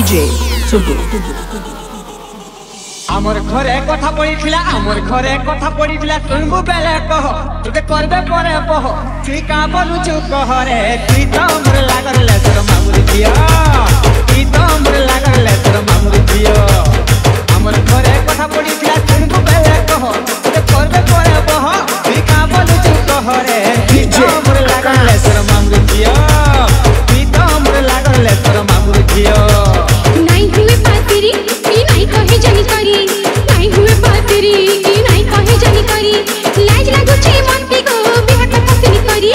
DJ Sugu আমার ঘরে কথা পড়িছিলা আমার ঘরে কথা পড়িছিলা শুনবু বেলে কহ তোকে করবে পরে কহ তুই কা বলুছু কহরে তুই তো আমার লাগলে তোর মামুরি দিও তুই তো আমার লাগলে তোর মামুরি দিও আমার ঘরে কথা পড়িছিলা শুনবু বেলে কহ তোকে করবে পরে কহ তুই কা বলুছু কহরে তুই তো আমার লাগলে তোর মামুরি দিও তুই তো আমার লাগলে তোর মামুরি দিও নাই হুয়ে পাতিরি কি নাই কহে জানি করি নাই হুয়ে পাতিরি কি নাই কহে জানি করি লাজ লাগুছে মতে গো বিহার কথা শুনি করি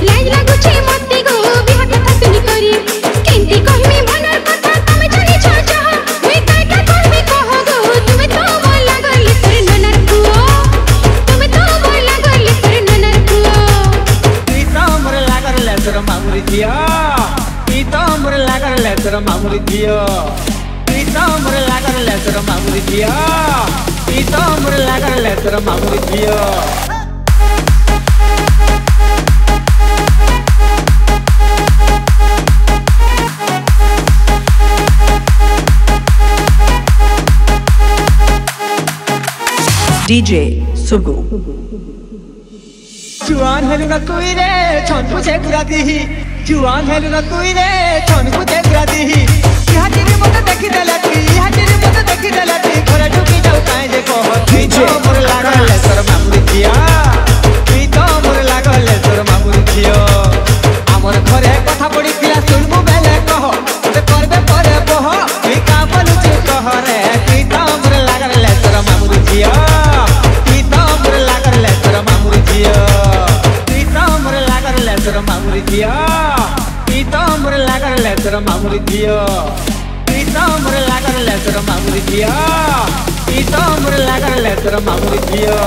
লাজ লাগুছে মতে গো বিহার কথা শুনি করি কেনতি কহিমি মনের কথা তুমি জানি ছ চাহ মুই কাটা কহিমি কহ গো তুমি তো বলা গলি তোর ননার পুও তুমি তো বলা গলি তোর ননার পুও তুই তো আমার লাগলে তোর মামুরি দিও তুই তো আমার লাগলে তোর মামুরি দিও তুই তো আমার লাগলে তোর মামুরি দিও তুই তো আমার লাগলে তোর মামুরি দিও DJ Sugu जुआन हेलु न तुई रे छन पुछे गुरा दिही जुआन हेलु न तुई रे छन पुछे गुरा दिही इहाटी रे मते देखि देलती इहाटी रे मते देखि देलती घरे ढुकी जाऊ काहे जे कह तुई तो मोर लागले तोर मामुरी दिया तुई तो मोर लागले तोर मामुरी दियो हमर घरे कथा पड़ी पिला सुनबु बेले कह ते करबे परे कह तुई का बोलुछु कह रे तुई तो मोर लागले तोर मामुरी दिया तुई तो मोर लागले तोर मामुरी दिया তোর মামুরি দিও তুই তো আমার লাগলে তোর মামুরি দিও তুই তো আমার লাগলে তোর মামুরি দিও তুই তো আমার লাগলে তোর মামুরি দিও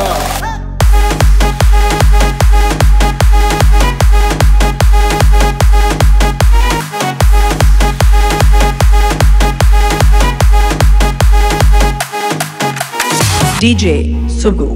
DJ Sugu